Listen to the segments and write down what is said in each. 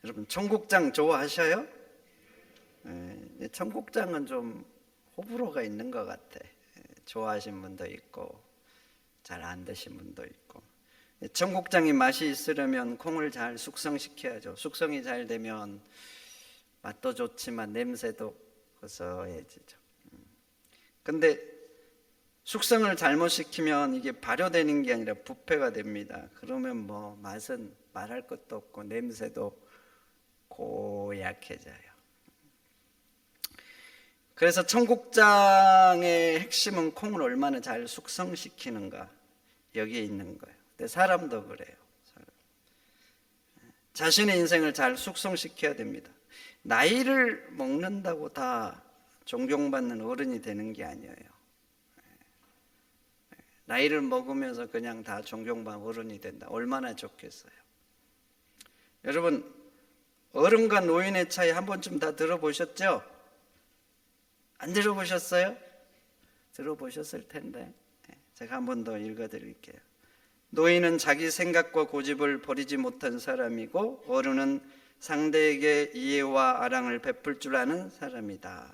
여러분 청국장 좋아하셔요? 청국장은 좀 호불호가 있는 것 같아. 좋아하시는 분도 있고 잘 안 드신 분도 있고. 청국장이 맛이 있으려면 콩을 잘 숙성시켜야죠. 숙성이 잘 되면 맛도 좋지만 냄새도 고소해지죠. 근데 숙성을 잘못 시키면 이게 발효되는 게 아니라 부패가 됩니다. 그러면 뭐 맛은 말할 것도 없고 냄새도 고약해져요. 그래서 청국장의 핵심은 콩을 얼마나 잘 숙성시키는가, 여기에 있는 거예요. 근데 사람도 그래요. 자신의 인생을 잘 숙성시켜야 됩니다. 나이를 먹는다고 다 존경받는 어른이 되는 게 아니에요. 나이를 먹으면서 그냥 다 존경받는 어른이 된다. 얼마나 좋겠어요. 여러분, 어른과 노인의 차이 한 번쯤 다 들어보셨죠? 안 들어보셨어요? 들어보셨을 텐데 제가 한 번 더 읽어드릴게요. 노인은 자기 생각과 고집을 버리지 못한 사람이고 어른은 상대에게 이해와 아랑을 베풀 줄 아는 사람이다.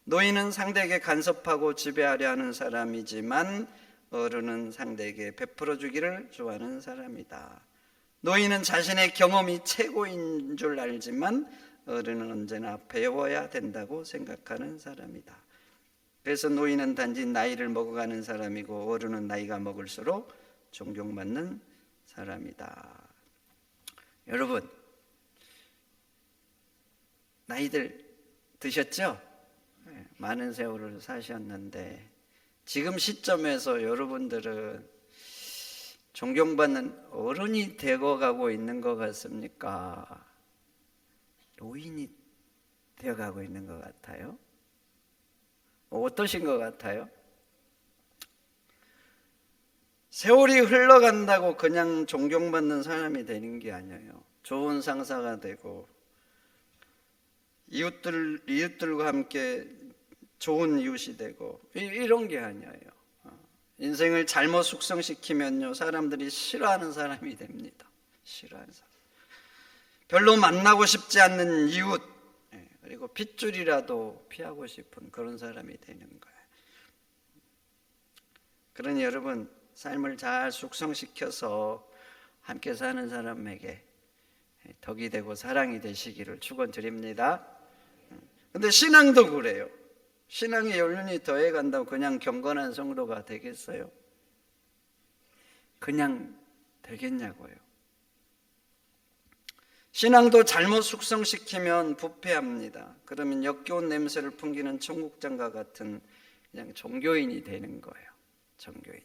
노인은 상대에게 간섭하고 지배하려 하는 사람이지만 어른은 상대에게 베풀어 주기를 좋아하는 사람이다. 노인은 자신의 경험이 최고인 줄 알지만 어른은 언제나 배워야 된다고 생각하는 사람이다. 그래서 노인은 단지 나이를 먹어가는 사람이고 어른은 나이가 먹을수록 존경받는 사람이다. 여러분, 나이들 드셨죠? 많은 세월을 사셨는데 지금 시점에서 여러분들은 존경받는 어른이 되어가고 있는 것 같습니까? 노인이 되어가고 있는 것 같아요? 어떠신 것 같아요? 세월이 흘러간다고 그냥 존경받는 사람이 되는 게 아니에요. 좋은 상사가 되고 이웃들과 함께 좋은 이웃이 되고 이런 게 아니에요. 인생을 잘못 숙성시키면요 사람들이 싫어하는 사람이 됩니다. 싫어하는 사람. 별로 만나고 싶지 않는 이웃, 그리고 핏줄이라도 피하고 싶은 그런 사람이 되는 거예요. 그러니 여러분, 삶을 잘 숙성시켜서 함께 사는 사람에게 덕이 되고 사랑이 되시기를 축원드립니다. 근데 신앙도 그래요. 신앙의 연륜이 더해간다고 그냥 경건한 성도가 되겠어요? 그냥 되겠냐고요. 신앙도 잘못 숙성시키면 부패합니다. 그러면 역겨운 냄새를 풍기는 청국장과 같은 그냥 종교인이 되는 거예요. 종교인이.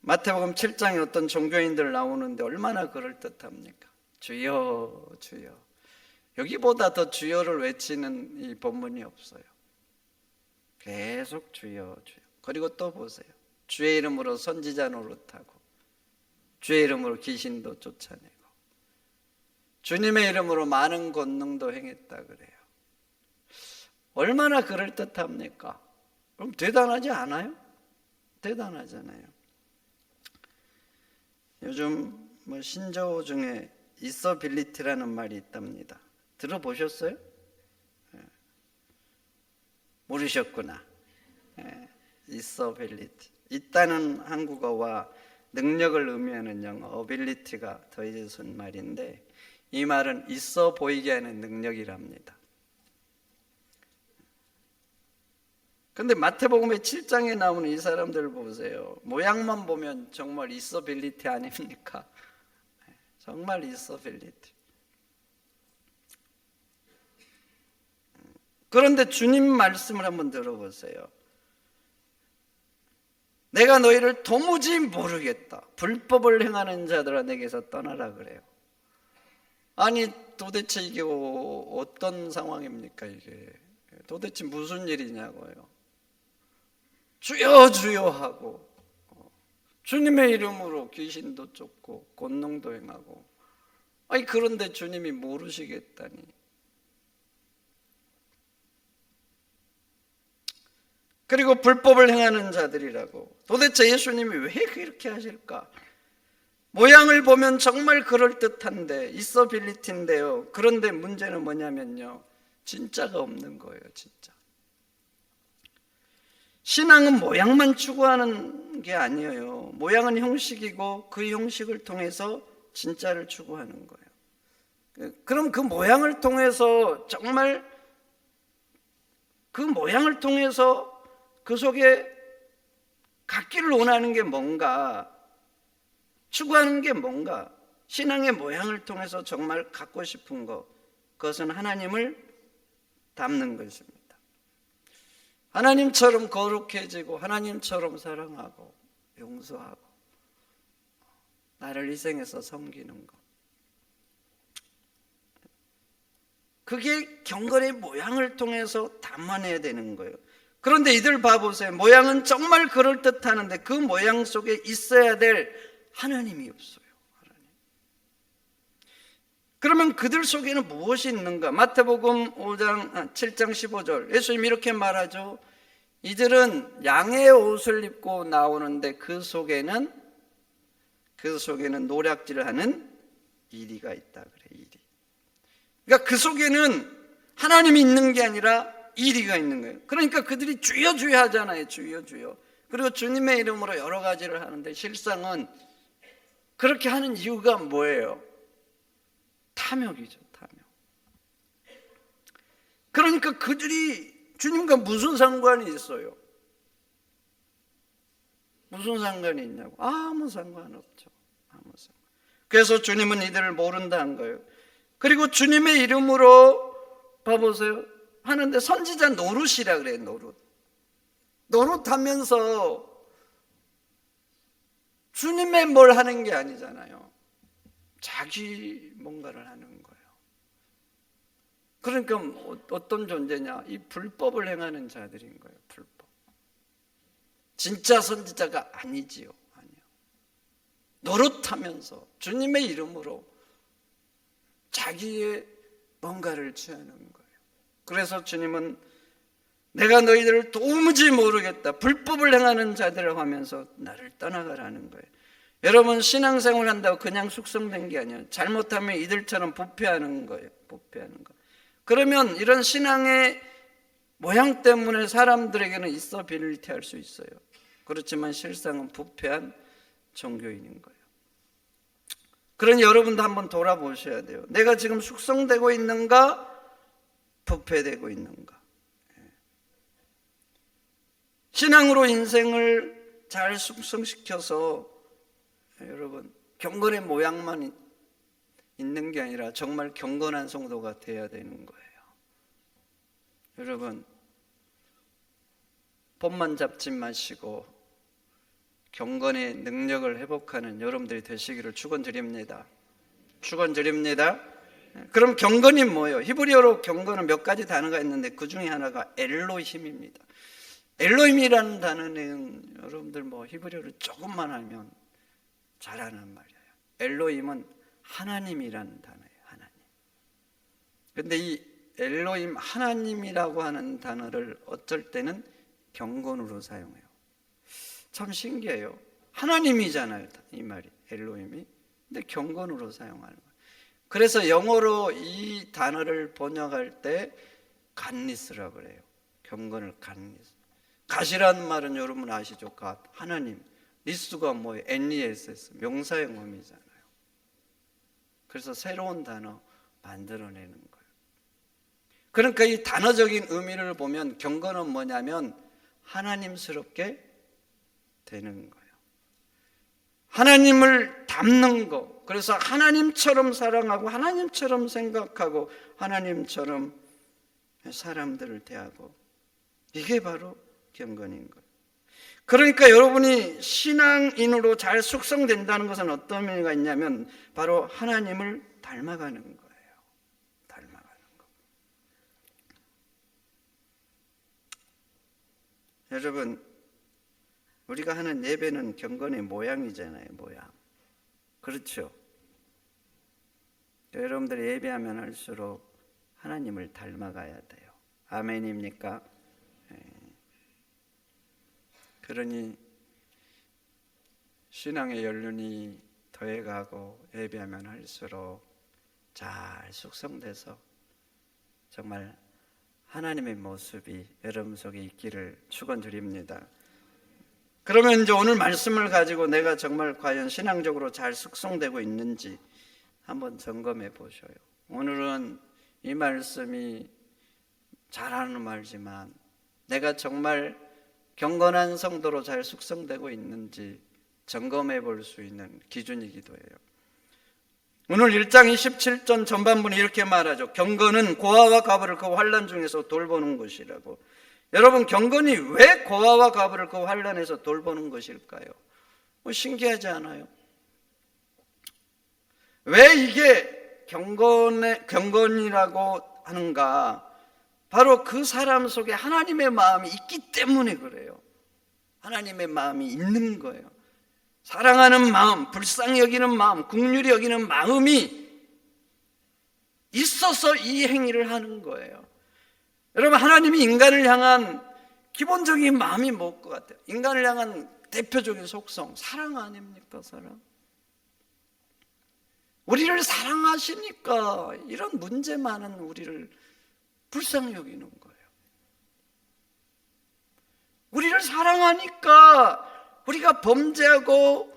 마태복음 7장에 어떤 종교인들 나오는데 얼마나 그럴듯합니까? 주여 주여. 여기보다 더 주여를 외치는 이 본문이 없어요. 계속 주여 주여. 그리고 또 보세요. 주의 이름으로 선지자 노릇하고 주의 이름으로 귀신도 쫓아내고 주님의 이름으로 많은 권능도 행했다 그래요. 얼마나 그럴듯합니까? 그럼 대단하지 않아요? 대단하잖아요. 요즘 뭐 신조어 중에 있어빌리티라는 말이 있답니다. 들어보셨어요? 모르셨구나. 있어빌리티. 있다는 한국어와 능력을 의미하는 영어 어빌리티가 더해져서 쓴 말인데 이 말은 있어 보이게 하는 능력이랍니다. 근데 마태복음의 7장에 나오는 이 사람들 보세요. 모양만 보면 정말 있어빌리티 아닙니까? 정말 있어빌리티. 그런데 주님 말씀을 한번 들어보세요. 내가 너희를 도무지 모르겠다. 불법을 행하는 자들아 내게서 떠나라 그래요. 아니 도대체 이게 어떤 상황입니까? 이게 도대체 무슨 일이냐고요. 주여 주여 하고 주님의 이름으로 귀신도 쫓고 권능도 행하고 아니 그런데 주님이 모르시겠다니. 그리고 불법을 행하는 자들이라고. 도대체 예수님이 왜 그렇게 하실까? 모양을 보면 정말 그럴듯한데 있어빌리티인데요. 그런데 문제는 뭐냐면요, 진짜가 없는 거예요. 진짜. 신앙은 모양만 추구하는 게 아니에요. 모양은 형식이고 그 형식을 통해서 진짜를 추구하는 거예요. 그럼 그 모양을 통해서 정말 그 모양을 통해서 그 속에 갖기를 원하는 게 뭔가, 추구하는 게 뭔가, 신앙의 모양을 통해서 정말 갖고 싶은 것, 그것은 하나님을 닮는 것입니다. 하나님처럼 거룩해지고 하나님처럼 사랑하고 용서하고 나를 희생해서 섬기는 것, 그게 경건의 모양을 통해서 담아내야 되는 거예요. 그런데 이들 봐보세요. 모양은 정말 그럴듯하는데 그 모양 속에 있어야 될 하나님이 없어요. 하나님. 그러면 그들 속에는 무엇이 있는가? 마태복음 7장 15절 예수님이 이렇게 말하죠. 이들은 양의 옷을 입고 나오는데 그 속에는 노략질을 하는 이리가 있다 그래. 이리. 그러니까 그 속에는 하나님이 있는 게 아니라 이리가 있는 거예요. 그러니까 그들이 주여 주여 하잖아요. 주여 주여. 그리고 주님의 이름으로 여러 가지를 하는데 실상은 그렇게 하는 이유가 뭐예요? 탐욕이죠. 탐욕. 그러니까 그들이 주님과 무슨 상관이 있어요? 무슨 상관이 있냐고? 아무 상관없죠. 아무 상관. 그래서 주님은 이들을 모른다는 거예요. 그리고 주님의 이름으로 봐보세요. 하는데 선지자 노릇이라 그래요. 노릇하면서 주님의 뭘 하는 게 아니잖아요. 자기 뭔가를 하는 거예요. 그러니까 어떤 존재냐? 이 불법을 행하는 자들인 거예요. 불법. 진짜 선지자가 아니지요. 아니요. 노릇하면서 주님의 이름으로 자기의 뭔가를 취하는 거예요. 그래서 주님은 내가 너희들을 도무지 모르겠다. 불법을 행하는 자들을 하면서 나를 떠나가라는 거예요. 여러분, 신앙생활 한다고 그냥 숙성된 게 아니에요. 잘못하면 이들처럼 부패하는 거예요. 부패하는 거. 그러면 이런 신앙의 모양 때문에 사람들에게는 있어 빌리티할 수 있어요. 그렇지만 실상은 부패한 종교인인 거예요. 그러니 여러분도 한번 돌아보셔야 돼요. 내가 지금 숙성되고 있는가? 부패되고 있는가? 신앙으로 인생을 잘 숙성시켜서 여러분 경건의 모양만 있는 게 아니라 정말 경건한 성도가 되어야 되는 거예요. 여러분 폼만 잡지 마시고 경건의 능력을 회복하는 여러분들이 되시기를 축원드립니다. 축원드립니다. 그럼 경건이 뭐예요? 히브리어로 경건은 몇 가지 단어가 있는데 그 중에 하나가 엘로힘입니다. 엘로힘이라는 단어는 여러분들 히브리어를 조금만 알면 잘 아는 말이에요. 엘로힘은 하나님이라는 단어예요. 하나님. 그런데 이 엘로힘 하나님이라고 하는 단어를 어쩔 때는 경건으로 사용해요. 참 신기해요. 하나님이잖아요. 이 말이 엘로힘이. 근데 경건으로 사용하는 거예요. 그래서 영어로 이 단어를 번역할 때 갓니스라고 그래요. 경건을 갓니스. 갓이라는 말은 여러분 아시죠? 갓. 하나님. 니스가 뭐예요? NESS. 명사형음이잖아요. 그래서 새로운 단어 만들어내는 거예요. 그러니까 이 단어적인 의미를 보면 경건은 뭐냐면 하나님스럽게 되는 거예요. 하나님을 닮는 거. 그래서 하나님처럼 사랑하고 하나님처럼 생각하고 하나님처럼 사람들을 대하고, 이게 바로 경건인 거예요. 그러니까 여러분이 신앙인으로 잘 숙성된다는 것은 어떤 의미가 있냐면 바로 하나님을 닮아가는 거예요. 닮아가는 거. 여러분, 우리가 하는 예배는 경건의 모양이잖아요. 모양. 그렇죠? 여러분들이 예배하면 할수록 하나님을 닮아가야 돼요. 아멘입니까? 그러니 신앙의 연륜이 더해가고 예배하면 할수록 잘 숙성돼서 정말 하나님의 모습이 여러분 속에 있기를 축원드립니다. 그러면 이제 오늘 말씀을 가지고 내가 정말 과연 신앙적으로 잘 숙성되고 있는지 한번 점검해 보셔요. 오늘은 이 말씀이 잘하는 말이지만 내가 정말 경건한 성도로 잘 숙성되고 있는지 점검해 볼 수 있는 기준이기도 해요. 오늘 1장 27절 전반부는 이렇게 말하죠. 경건은 고아와 과부를 그 환난 중에서 돌보는 것이라고. 여러분, 경건이 왜 고아와 과부를 그 환난에서 돌보는 것일까요? 신기하지 않아요? 왜 이게 경건이라고 하는가? 바로 그 사람 속에 하나님의 마음이 있기 때문에 그래요. 하나님의 마음이 있는 거예요. 사랑하는 마음, 불쌍히 여기는 마음, 긍휼히 여기는 마음이 있어서 이 행위를 하는 거예요. 여러분, 하나님이 인간을 향한 기본적인 마음이 뭘 것 같아요? 인간을 향한 대표적인 속성, 사랑 아닙니까? 사랑. 우리를 사랑하시니까 이런 문제 많은 우리를 불쌍히 여기는 거예요. 우리를 사랑하니까 우리가 범죄하고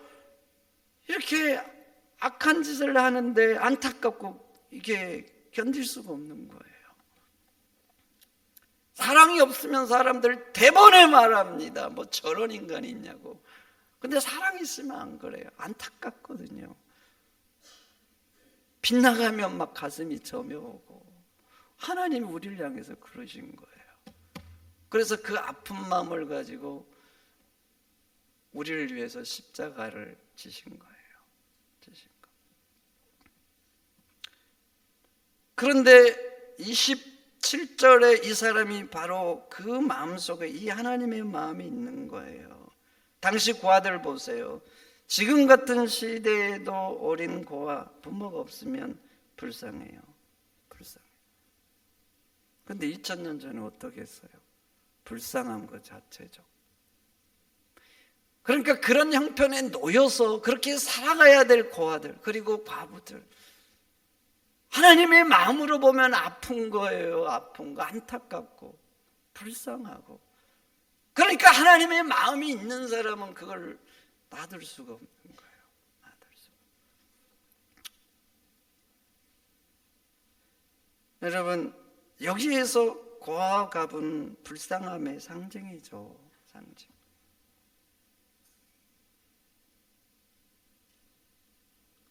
이렇게 악한 짓을 하는데 안타깝고 이게 견딜 수가 없는 거예요. 사랑이 없으면 사람들 대번에 말합니다. 뭐 저런 인간이 있냐고. 근데 사랑이 있으면 안 그래요. 안타깝거든요. 빗나가면 막 가슴이 저며오고. 하나님이 우리를 향해서 그러신 거예요. 그래서 그 아픈 마음을 가지고 우리를 위해서 십자가를 지신 거예요. 그런데 27절에 이 사람이 바로 그 마음속에 이 하나님의 마음이 있는 거예요. 당시 고아들 보세요. 지금 같은 시대에도 어린 고아, 부모가 없으면 불쌍해요. 불쌍해요. 근데 2000년 전에 어떻게 했어요? 불쌍한 것 자체죠. 그러니까 그런 형편에 놓여서 그렇게 살아가야 될 고아들, 그리고 과부들, 하나님의 마음으로 보면 아픈 거예요. 아픈 거, 안타깝고 불쌍하고. 그러니까 하나님의 마음이 있는 사람은 그걸 놔둘 수가 없는 거예요. 놔둘 수가. 여러분, 여기에서 고아와 과부는 불쌍함의 상징이죠. 상징.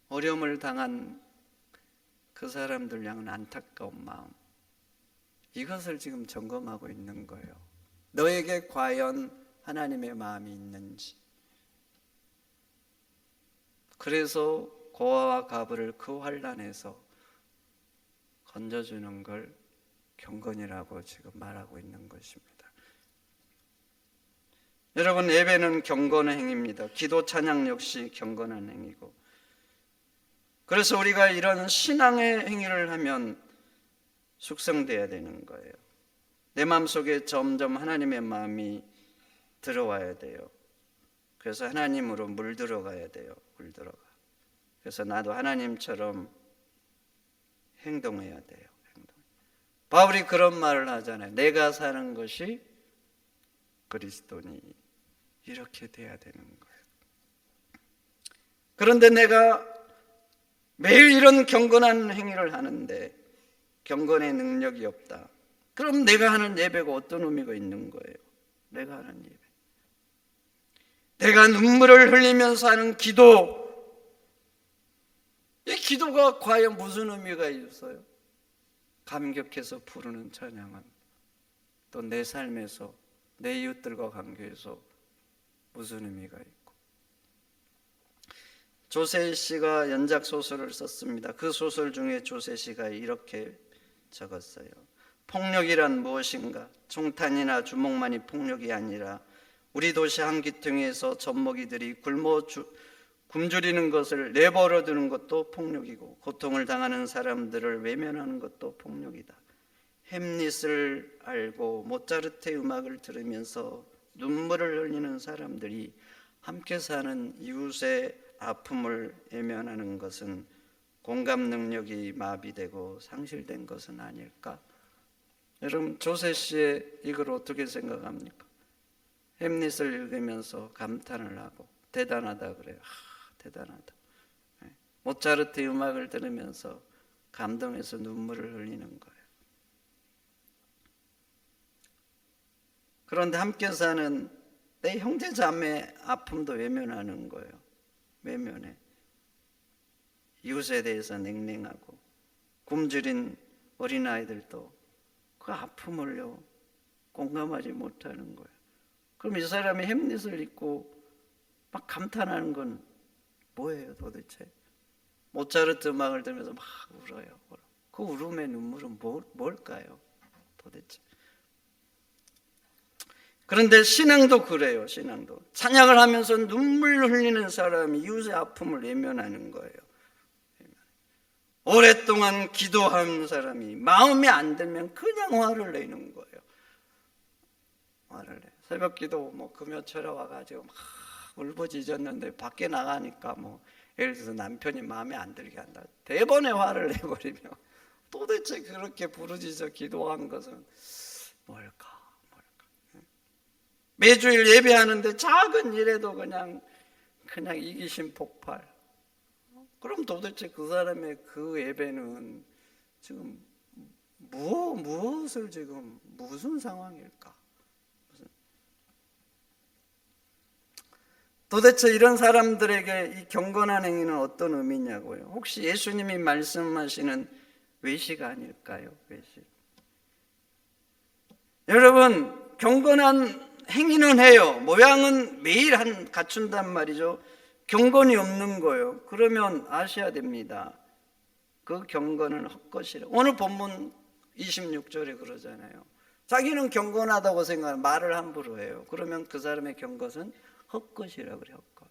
어려움을 당한 그 사람들 향한 안타까운 마음, 이것을 지금 점검하고 있는 거예요. 너에게 과연 하나님의 마음이 있는지. 그래서 고아와 과부를 그 환난에서 건져주는 걸 경건이라고 지금 말하고 있는 것입니다. 여러분, 예배는 경건의 행위입니다. 기도 찬양 역시 경건한 행위고, 그래서 우리가 이런 신앙의 행위를 하면 숙성돼야 되는 거예요. 내 마음속에 점점 하나님의 마음이 들어와야 돼요. 그래서 하나님으로 물들어가야 돼요. 물들어가. 그래서 나도 하나님처럼 행동해야 돼요. 바울이 그런 말을 하잖아요. 내가 사는 것이 그리스도니. 이렇게 돼야 되는 거예요. 그런데 내가 매일 이런 경건한 행위를 하는데 경건의 능력이 없다. 그럼 내가 하는 예배가 어떤 의미가 있는 거예요? 내가 하는 예배. 내가 눈물을 흘리면서 하는 기도. 이 기도가 과연 무슨 의미가 있어요? 감격해서 부르는 찬양은 또 내 삶에서 내 이웃들과 관계에서 무슨 의미가 있고. 조세 씨가 연작 소설을 썼습니다. 그 소설 중에 조세 씨가 이렇게 적었어요. 폭력이란 무엇인가? 총탄이나 주먹만이 폭력이 아니라 우리 도시 한기퉁에서 젖먹이들이 굶주리는 것을 내버려 두는 것도 폭력이고, 고통을 당하는 사람들을 외면하는 것도 폭력이다. 햄릿을 알고 모차르트의 음악을 들으면서 눈물을 흘리는 사람들이 함께 사는 이웃의 아픔을 외면하는 것은 공감 능력이 마비되고 상실된 것은 아닐까? 여러분, 조세 씨의 이걸 어떻게 생각합니까? 햄릿을 읽으면서 감탄을 하고 대단하다 그래요. 대단하다. 모차르트의 음악을 들으면서 감동해서 눈물을 흘리는 거예요. 그런데 함께 사는 내 형제 자매 아픔도 외면하는 거예요. 외면해. 이웃에 대해서 냉랭하고 굶주린 어린아이들도 그 아픔을요 공감하지 못하는 거예요. 그럼 이 사람이 햄릿을 읽고 막 감탄하는 건 뭐예요 도대체? 모차르트 음악을 들으면서 막 울어요. 그 울음의 눈물은 뭘까요 도대체? 그런데 신앙도 그래요. 신앙도 찬양을 하면서 눈물 흘리는 사람이 이웃의 아픔을 외면하는 거예요. 오랫동안 기도한 사람이 마음에 안 들면 그냥 화를 내는 거예요. 화를 내. 새벽 기도 금요철에 와가지고 막 울부짖었는데 밖에 나가니까 예를 들어서 남편이 마음에 안 들게 한다. 대번에 화를 내버리며 도대체 그렇게 부르짖어 기도한 것은 뭘까? 매주일 예배하는데 작은 일에도 그냥 이기심 폭발. 그럼 도대체 그 사람의 그 예배는 지금 무엇을 지금 무슨 상황일까? 도대체 이런 사람들에게 이 경건한 행위는 어떤 의미냐고요? 혹시 예수님이 말씀하시는 외식 아닐까요? 외식. 여러분, 경건한 행위는 해요. 모양은 매일 갖춘단 말이죠. 경건이 없는 거예요. 그러면 아셔야 됩니다. 그 경건은 헛것이라. 오늘 본문 26절에 그러잖아요. 자기는 경건하다고 생각하는 말을 함부로 해요. 그러면 그 사람의 경것은 헛것이라고 그래요. 헛것.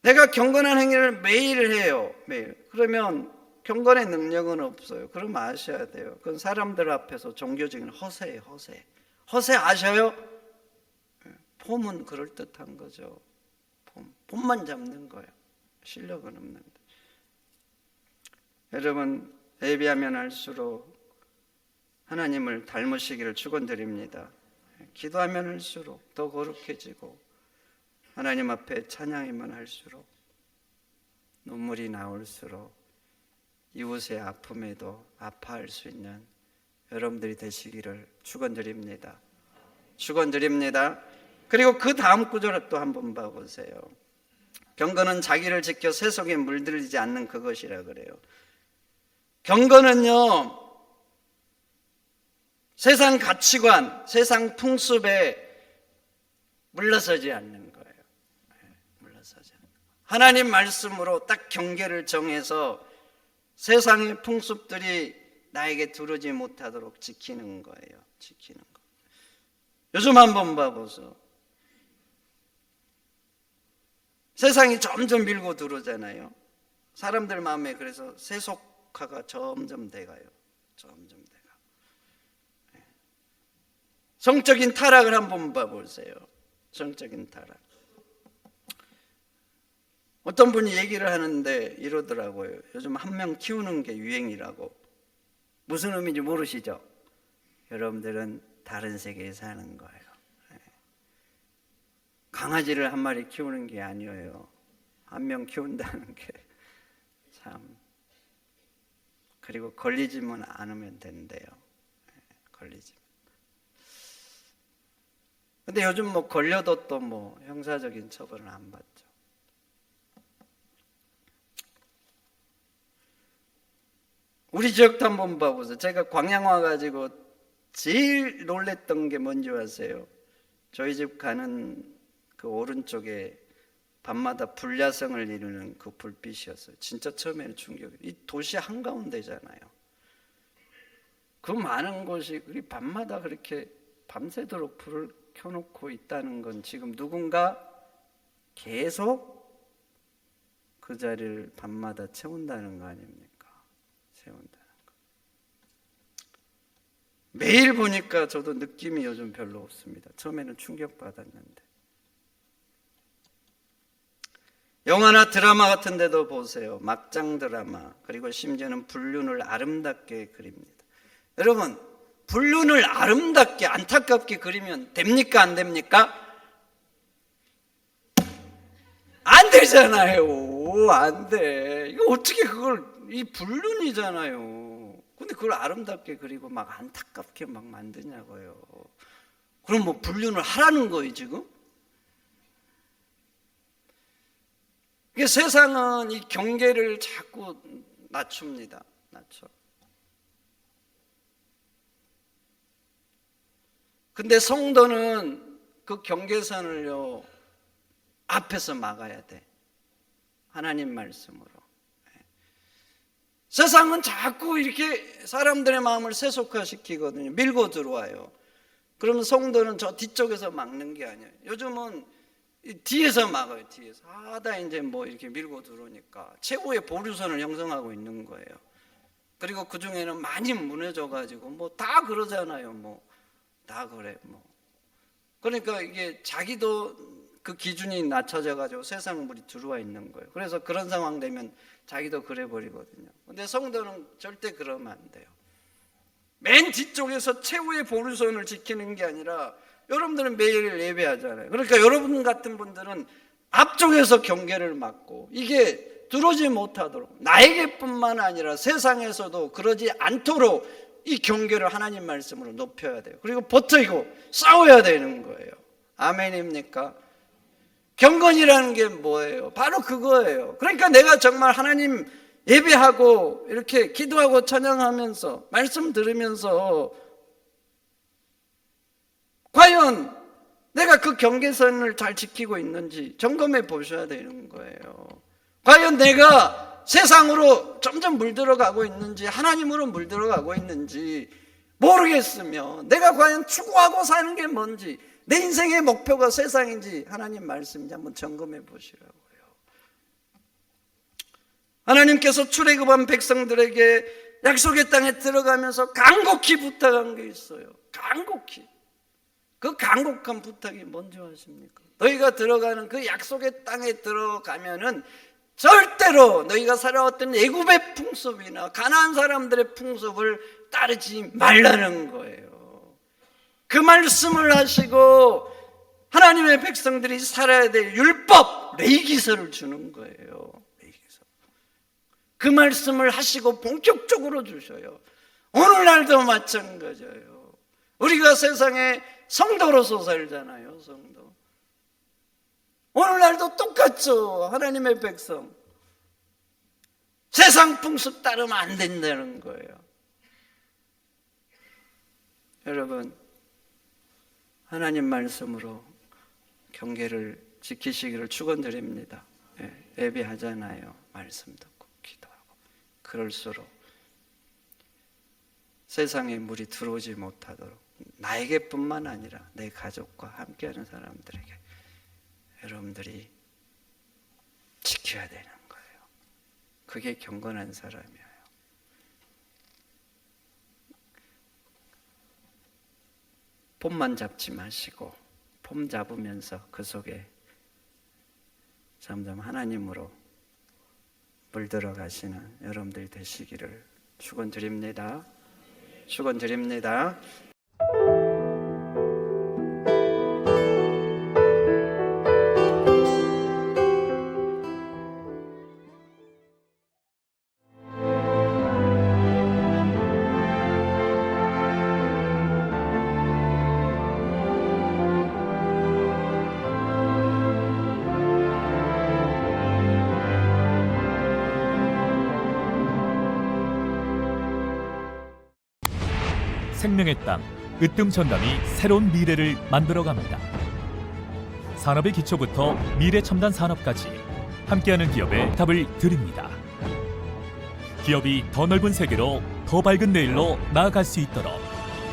내가 경건한 행위를 매일 해요. 매일. 그러면 경건의 능력은 없어요. 그럼 아셔야 돼요. 그건 사람들 앞에서 종교적인 허세예요. 허세. 허세 아셔요? 폼은 그럴듯한 거죠. 폼만 잡는 거예요. 실력은 없는데. 여러분, 예배하면 할수록 하나님을 닮으시기를 축원드립니다. 기도하면 할수록 더 거룩해지고 하나님 앞에 찬양하면 할수록 눈물이 나올수록 이웃의 아픔에도 아파할 수 있는 여러분들이 되시기를 축원드립니다. 축원드립니다. 그리고 그 다음 구절을 또 한번 봐보세요. 경건은 자기를 지켜 세속에 물들이지 않는 그것이라 그래요. 경건은요, 세상 가치관, 세상 풍습에 물러서지 않는 거예요. 물러서지 않는 거예요. 하나님 말씀으로 딱 경계를 정해서 세상의 풍습들이 나에게 들어오지 못하도록 지키는 거예요. 지키는 거. 요즘 한번 봐보세요. 세상이 점점 밀고 들어오잖아요. 사람들 마음에 그래서 세속화가 점점 돼가요. 점점 돼가. 성적인 타락을 한번 봐보세요. 성적인 타락. 어떤 분이 얘기를 하는데 이러더라고요. 요즘 한 명 키우는 게 유행이라고. 무슨 의미인지 모르시죠? 여러분들은 다른 세계에 사는 거예요. 강아지를 한 마리 키우는 게 아니에요. 한 명 키운다는 게 참. 그리고 걸리지만 않으면 된대요. 걸리지만. 근데 요즘 걸려도 또 형사적인 처벌은 안 받죠. 우리 지역도 한번 봐보세요. 제가 광양 와가지고 제일 놀랬던 게 뭔지 아세요? 저희 집 가는 그 오른쪽에 밤마다 불야성을 이루는 그 불빛이었어요. 진짜 처음에는 충격이에요. 이 도시 한가운데잖아요. 그 많은 곳이 밤마다 그렇게 밤새도록 불을 켜놓고 있다는 건 지금 누군가 계속 그 자리를 밤마다 채운다는 거 아닙니까? 채운다는 거. 매일 보니까 저도 느낌이 요즘 별로 없습니다. 처음에는 충격받았는데 영화나 드라마 같은 데도 보세요. 막장 드라마, 그리고 심지어는 불륜을 아름답게 그립니다. 여러분, 불륜을 아름답게 안타깝게 그리면 됩니까? 안 됩니까? 안 되잖아요. 안 돼. 이거 어떻게 그걸, 이 불륜이잖아요. 근데 그걸 아름답게 그리고 막 안타깝게 막 만드냐고요. 그럼 뭐 불륜을 하라는 거예요, 지금? 이게 세상은 이 경계를 자꾸 낮춥니다. 낮춰. 근데 성도는 그 경계선을요, 앞에서 막아야 돼. 하나님 말씀으로. 세상은 자꾸 이렇게 사람들의 마음을 세속화시키거든요. 밀고 들어와요. 그러면 성도는 저 뒤쪽에서 막는 게 아니에요. 요즘은 뒤에서 막아요. 뒤에서 하다 이제 뭐 이렇게 밀고 들어오니까 최고의 보류선을 형성하고 있는 거예요. 그리고 그 중에는 많이 무너져 가지고 뭐 다 그러잖아요. 뭐 다 그래 뭐. 그러니까 이게 자기도 그 기준이 낮춰져 가지고 세상 물이 들어와 있는 거예요. 그래서 그런 상황 되면 자기도 그래 버리거든요. 근데 성도는 절대 그러면 안 돼요. 맨 뒤쪽에서 최후의 보류선을 지키는 게 아니라, 여러분들은 매일 예배하잖아요. 그러니까 여러분 같은 분들은 앞쪽에서 경계를 막고 이게 들어오지 못하도록, 나에게뿐만 아니라 세상에서도 그러지 않도록 이 경계를 하나님 말씀으로 높여야 돼요. 그리고 버티고 싸워야 되는 거예요. 아멘입니까? 경건이라는 게 뭐예요? 바로 그거예요. 그러니까 내가 정말 하나님 예배하고 이렇게 기도하고 찬양하면서 말씀 들으면서 과연 내가 그 경계선을 잘 지키고 있는지 점검해 보셔야 되는 거예요. 과연 내가 세상으로 점점 물들어가고 있는지 하나님으로 물들어가고 있는지 모르겠으면 내가 과연 추구하고 사는 게 뭔지, 내 인생의 목표가 세상인지 하나님 말씀인지 한번 점검해 보시라고요. 하나님께서 출애굽한 백성들에게 약속의 땅에 들어가면서 간곡히 부탁한 게 있어요. 간곡히. 그 간곡한 부탁이 뭔지 아십니까? 너희가 들어가는 그 약속의 땅에 들어가면은 절대로 너희가 살아왔던 애굽의 풍습이나 가나안 사람들의 풍습을 따르지 말라는 거예요. 그 말씀을 하시고 하나님의 백성들이 살아야 될 율법, 레위기서를 주는 거예요. 레위기서. 그 말씀을 하시고 본격적으로 주셔요. 오늘날도 마찬가지예요. 우리가 세상에 성도로서 살잖아요. 성도. 오늘날도 똑같죠. 하나님의 백성. 세상 풍습 따르면 안 된다는 거예요. 여러분, 하나님 말씀으로 경계를 지키시기를 축원드립니다. 예배하잖아요. 말씀 듣고 기도하고. 그럴수록 세상에 물이 들어오지 못하도록 나에게뿐만 아니라 내 가족과 함께하는 사람들에게 여러분들이 지켜야 되는 거예요. 그게 경건한 사람이에요. 폼만 잡지 마시고 폼 잡으면서 그 속에 점점 하나님으로 물들어 가시는 여러분들이 되시기를 축원드립니다. 축원드립니다. 생명의 땅, 으뜸 전담이 새로운 미래를 만들어갑니다. 산업의 기초부터 미래 첨단 산업까지 함께하는 기업의 답을 드립니다. 기업이 더 넓은 세계로 더 밝은 내일로 나아갈 수 있도록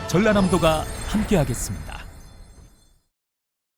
전라남도가 함께하겠습니다.